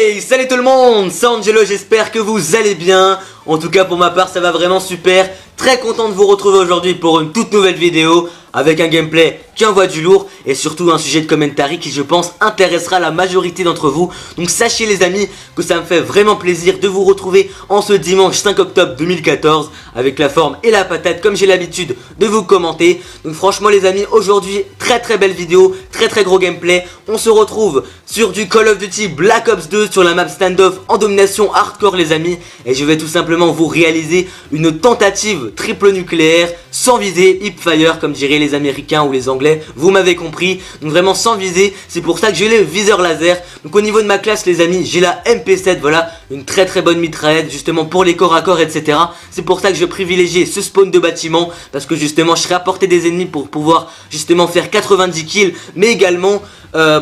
Hey, salut tout le monde, c'est Angelo, j'espère que vous allez bien. En tout cas pour ma part ça va vraiment super. Très content de vous retrouver aujourd'hui pour une toute nouvelle vidéo avec un gameplay qui envoie du lourd et surtout un sujet de commentary qui je pense intéressera la majorité d'entre vous. Donc sachez les amis que ça me fait vraiment plaisir de vous retrouver en ce dimanche 5 octobre 2014 avec la forme et la patate comme j'ai l'habitude de vous commenter. Donc franchement les amis, aujourd'hui très belle vidéo, très gros gameplay. On se retrouve sur du Call of Duty Black Ops 2 sur la map standoff en domination hardcore les amis. Et je vais tout simplement vous réaliser une tentative triple nucléaire sans visée, hipfire comme diraient les américains ou les anglais, vous m'avez compris. Donc vraiment sans visée, c'est pour ça que j'ai le viseur laser. Donc au niveau de ma classe les amis, j'ai la MP7, voilà, une très bonne mitraillette justement pour les corps à corps etc. C'est pour ça que je privilégie ce spawn de bâtiment, parce que justement je serai à portée des ennemis pour pouvoir justement faire 90 kills, mais également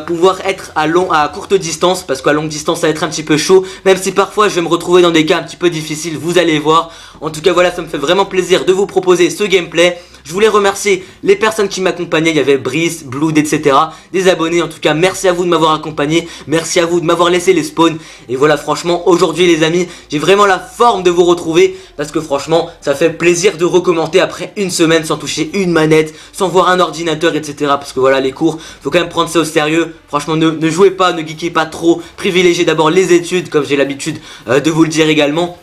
pouvoir être à courte distance, parce qu'à longue distance ça va être un petit peu chaud, même si parfois je vais me retrouver dans des cas un petit peu difficiles, vous allez voir. En tout cas voilà, ça me fait vraiment plaisir de vous proposer ce gameplay. Je voulais remercier les personnes qui m'accompagnaient, il y avait Brice, Blood, etc. Des abonnés, en tout cas merci à vous de m'avoir accompagné, merci à vous de m'avoir laissé les spawns. Et voilà, franchement aujourd'hui les amis, j'ai vraiment la forme de vous retrouver, parce que franchement ça fait plaisir de recommencer après une semaine sans toucher une manette, sans voir un ordinateur etc. Parce que voilà, les cours, faut quand même prendre ça au sérieux. Franchement ne jouez pas, ne geekez pas trop, privilégiez d'abord les études comme j'ai l'habitude de vous le dire également.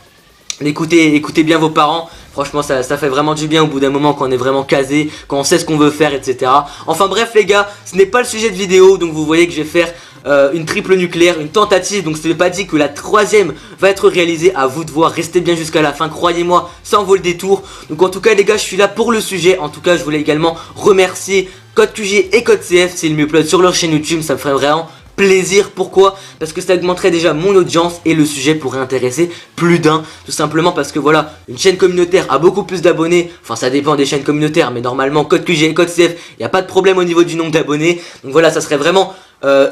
Écoutez bien vos parents. Franchement ça fait vraiment du bien au bout d'un moment quand on est vraiment casé, quand on sait ce qu'on veut faire etc. Enfin bref les gars, ce n'est pas le sujet de vidéo. Donc vous voyez que je vais faire une triple nucléaire, une tentative. Donc ce n'est pas dit que la troisième va être réalisée, à vous de voir, restez bien jusqu'à la fin, croyez-moi, ça en vaut le détour. Donc en tout cas les gars, je suis là pour le sujet. En tout cas je voulais également remercier Code QG et Code CF s'ils m'uploadent sur leur chaîne YouTube, ça me ferait vraiment plaisir. Pourquoi? Parce que ça augmenterait déjà mon audience et le sujet pourrait intéresser plus d'un. Tout simplement parce que voilà, une chaîne communautaire a beaucoup plus d'abonnés. Enfin ça dépend des chaînes communautaires, mais normalement Code QG et Code CF, il n'y a pas de problème au niveau du nombre d'abonnés. Donc voilà, ça serait vraiment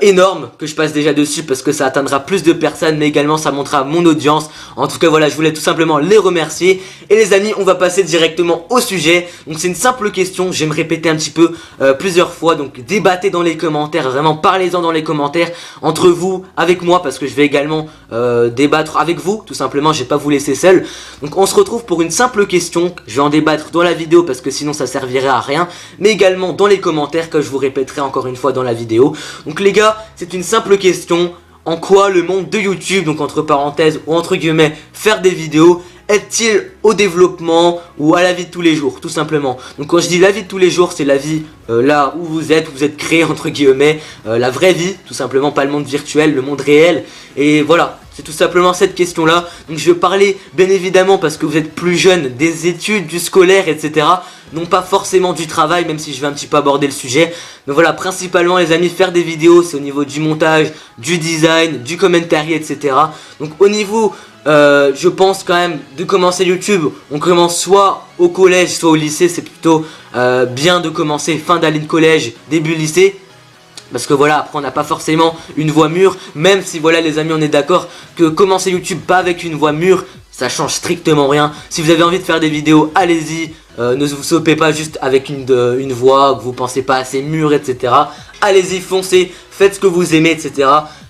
énorme que je passe déjà dessus, parce que ça atteindra plus de personnes, mais également ça montrera mon audience. En tout cas voilà, je voulais tout simplement les remercier. Et les amis, on va passer directement au sujet. Donc c'est une simple question, je vais me répéter un petit peu plusieurs fois. Donc débattez dans les commentaires, vraiment parlez-en dans les commentaires entre vous, avec moi, parce que je vais également débattre avec vous, tout simplement, je vais pas vous laisser seul. Donc on se retrouve pour une simple question, je vais en débattre dans la vidéo parce que sinon ça servirait à rien, mais également dans les commentaires que je vous répéterai encore une fois dans la vidéo. Donc les gars, c'est une simple question: en quoi le monde de YouTube, donc entre parenthèses ou entre guillemets faire des vidéos, est-il au développement ou à la vie de tous les jours, tout simplement. Donc quand je dis la vie de tous les jours, c'est la vie là où vous êtes créé entre guillemets, la vraie vie, tout simplement, pas le monde virtuel, le monde réel. Et voilà, c'est tout simplement cette question là. Donc je vais parler bien évidemment, parce que vous êtes plus jeune, des études, du scolaire etc. Non pas forcément du travail, même si je vais un petit peu aborder le sujet. Mais voilà, principalement les amis, faire des vidéos, c'est au niveau du montage, du design, du commentary etc. Donc au niveau je pense quand même de commencer YouTube, on commence soit au collège soit au lycée. C'est plutôt bien de commencer fin d'année de collège, début lycée, parce que voilà, après on n'a pas forcément une voix mûre. Même si voilà les amis, on est d'accord que commencer YouTube pas avec une voix mûre, ça change strictement rien. Si vous avez envie de faire des vidéos, allez-y, ne vous saupez pas juste avec une voix que vous pensez pas assez mûre etc. Allez-y, foncez, faites ce que vous aimez etc.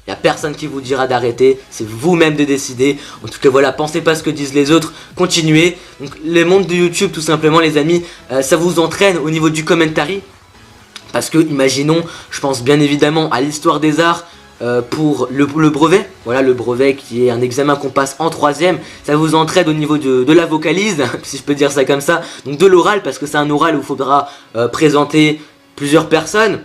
Il n'y a personne qui vous dira d'arrêter, c'est vous-même de décider. En tout cas voilà, pensez pas ce que disent les autres, continuez. Donc le monde de YouTube tout simplement les amis, ça vous entraîne au niveau du commentary. Parce que imaginons, je pense bien évidemment à l'histoire des arts, pour le brevet. Voilà, le brevet qui est un examen qu'on passe en troisième. Ça vous entraîne au niveau de la vocalise, si je peux dire ça comme ça. Donc de l'oral, parce que c'est un oral où il faudra présenter plusieurs personnes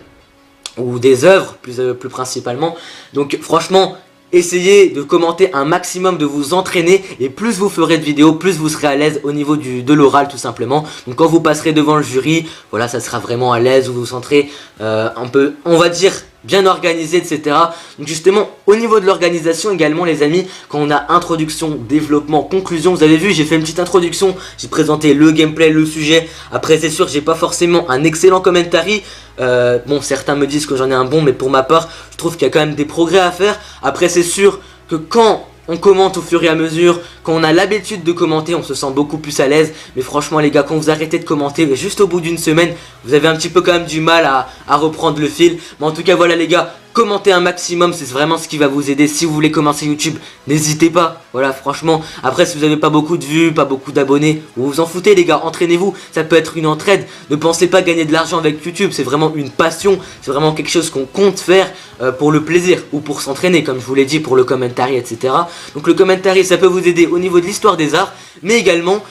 ou des œuvres plus principalement. Donc franchement, essayez de commenter un maximum, de vous entraîner, et plus vous ferez de vidéos, plus vous serez à l'aise au niveau de l'oral tout simplement. Donc quand vous passerez devant le jury, voilà, ça sera vraiment à l'aise, vous vous sentirez un peu, on va dire, bien organisé etc. Donc justement au niveau de l'organisation également les amis, quand on a introduction, développement, conclusion, vous avez vu j'ai fait une petite introduction, j'ai présenté le gameplay, le sujet. Après c'est sûr j'ai pas forcément un excellent commentary, bon certains me disent que j'en ai un bon, mais pour ma part je trouve qu'il y a quand même des progrès à faire. Après c'est sûr que quand on commente au fur et à mesure, quand on a l'habitude de commenter, on se sent beaucoup plus à l'aise. Mais franchement les gars, quand vous arrêtez de commenter, juste au bout d'une semaine, vous avez un petit peu quand même du mal à reprendre le fil. Mais en tout cas voilà les gars, commentez un maximum, c'est vraiment ce qui va vous aider. Si vous voulez commencer YouTube, n'hésitez pas. Voilà, franchement, après si vous n'avez pas beaucoup de vues, pas beaucoup d'abonnés, vous vous en foutez les gars, entraînez-vous, ça peut être une entraide. Ne pensez pas gagner de l'argent avec YouTube, c'est vraiment une passion, c'est vraiment quelque chose qu'on compte faire pour le plaisir ou pour s'entraîner, comme je vous l'ai dit, pour le commentary, etc. Donc le commentary, ça peut vous aider au niveau de l'histoire des arts, mais également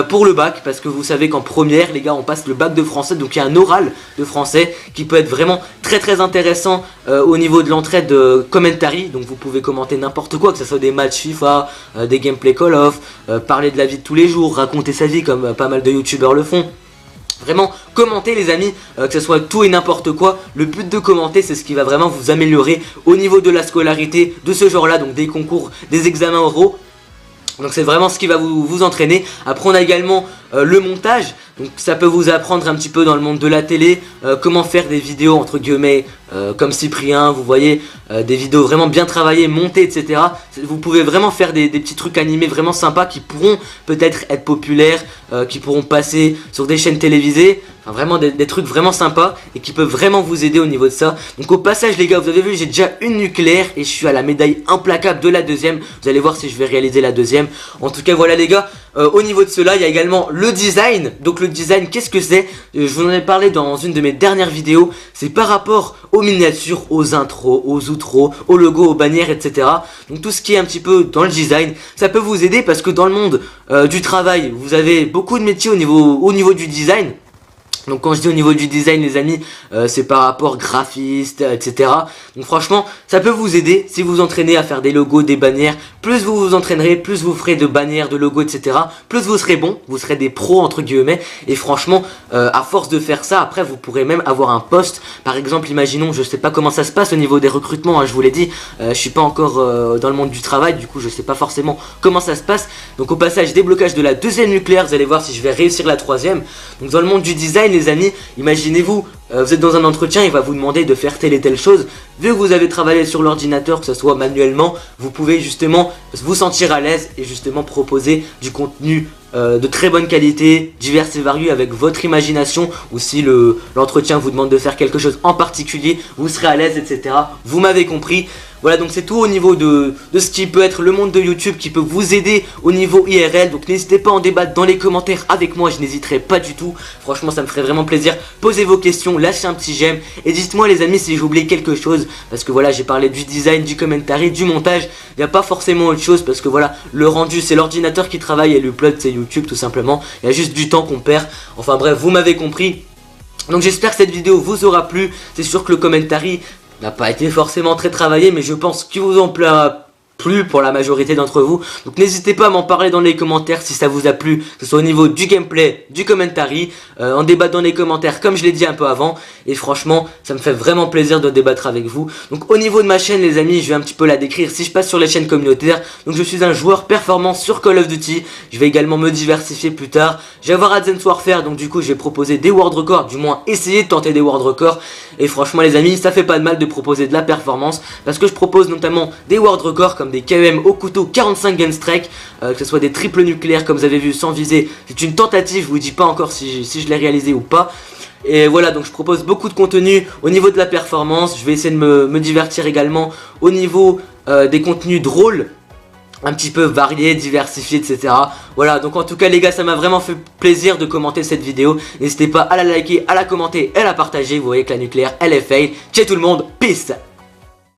pour le bac, parce que vous savez qu'en première les gars on passe le bac de français, donc il y a un oral de français qui peut être vraiment très intéressant au niveau de l'entraide commentary. Donc vous pouvez commenter n'importe quoi, que ce soit des matchs FIFA, des gameplay Call of, parler de la vie de tous les jours, raconter sa vie comme pas mal de youtubeurs le font. Vraiment, commentez les amis, que ce soit tout et n'importe quoi. Le but de commenter, c'est ce qui va vraiment vous améliorer au niveau de la scolarité de ce genre là, donc des concours, des examens oraux. Donc c'est vraiment ce qui va vous entraîner. Après on a également le montage. Donc ça peut vous apprendre un petit peu dans le monde de la télé, comment faire des vidéos entre guillemets comme Cyprien, vous voyez, des vidéos vraiment bien travaillées, montées, etc. Vous pouvez vraiment faire des petits trucs animés vraiment sympas qui pourront peut-être être populaires, qui pourront passer sur des chaînes télévisées. Enfin vraiment des trucs vraiment sympas et qui peuvent vraiment vous aider au niveau de ça. Donc au passage les gars, vous avez vu, j'ai déjà une nucléaire et je suis à la médaille implacable de la deuxième. Vous allez voir si je vais réaliser la deuxième. En tout cas voilà les gars, au niveau de cela il y a également le design. Donc le design, qu'est-ce que c'est? Je vous en ai parlé dans une de mes dernières vidéos. C'est par rapport aux miniatures, aux intros, aux outros, aux logos, aux bannières, etc. Donc tout ce qui est un petit peu dans le design, ça peut vous aider parce que dans le monde du travail, vous avez beaucoup de métiers au niveau du design. Donc quand je dis au niveau du design les amis, c'est par rapport graphiste, etc. Donc franchement, ça peut vous aider si vous entraînez à faire des logos, des bannières. Plus vous vous entraînerez, plus vous ferez de bannières, de logos, etc. Plus vous serez bon, vous serez des pros entre guillemets. Et franchement, à force de faire ça, après vous pourrez même avoir un poste. Par exemple, imaginons, je sais pas comment ça se passe au niveau des recrutements, hein, je vous l'ai dit. Je suis pas encore dans le monde du travail, du coup je sais pas forcément comment ça se passe. Donc au passage, déblocage de la deuxième nucléaire, vous allez voir si je vais réussir la troisième. Donc dans le monde du design les amis, imaginez-vous, vous êtes dans un entretien, il va vous demander de faire telle et telle chose. Vu que vous avez travaillé sur l'ordinateur, que ce soit manuellement, vous pouvez justement vous sentir à l'aise et justement proposer du contenu de très bonne qualité, divers et variés avec votre imagination. Ou si l'entretien vous demande de faire quelque chose en particulier, vous serez à l'aise, etc. Vous m'avez compris. Voilà, donc c'est tout au niveau de ce qui peut être le monde de YouTube, qui peut vous aider au niveau IRL. Donc n'hésitez pas à en débattre dans les commentaires avec moi, je n'hésiterai pas du tout. Franchement ça me ferait vraiment plaisir. Posez vos questions, lâchez un petit j'aime. Et dites-moi les amis si j'ai oublié quelque chose. Parce que voilà, j'ai parlé du design, du commentary, du montage. Il n'y a pas forcément autre chose parce que voilà, le rendu c'est l'ordinateur qui travaille et l'upload c'est YouTube tout simplement. Il y a juste du temps qu'on perd. Enfin bref, vous m'avez compris. Donc j'espère que cette vidéo vous aura plu. C'est sûr que le commentary n'a pas été forcément très travaillé, mais je pense qu'il vous en plaira plu pour la majorité d'entre vous. Donc n'hésitez pas à m'en parler dans les commentaires si ça vous a plu, que ce soit au niveau du gameplay, du commentary, en débattre dans les commentaires comme je l'ai dit un peu avant. Et franchement ça me fait vraiment plaisir de débattre avec vous. Donc au niveau de ma chaîne les amis, je vais un petit peu la décrire si je passe sur les chaînes communautaires. Donc je suis un joueur performant sur Call of Duty. Je vais également me diversifier plus tard. Je vais avoir Advanced Warfare, donc du coup je vais proposer des world records, du moins essayer de tenter des world records. Et franchement les amis, ça fait pas de mal de proposer de la performance, parce que je propose notamment des world records comme des KEM au couteau 45 gun strike, que ce soit des triples nucléaires comme vous avez vu sans viser. C'est une tentative, je vous dis pas encore si je l'ai réalisé ou pas. Et voilà, donc je propose beaucoup de contenu au niveau de la performance. Je vais essayer de me divertir également au niveau des contenus drôles, un petit peu variés, diversifiés, etc. Voilà, donc en tout cas les gars, ça m'a vraiment fait plaisir de commenter cette vidéo. N'hésitez pas à la liker, à la commenter et à la partager. Vous voyez que la nucléaire elle est fail. Ciao tout le monde, peace.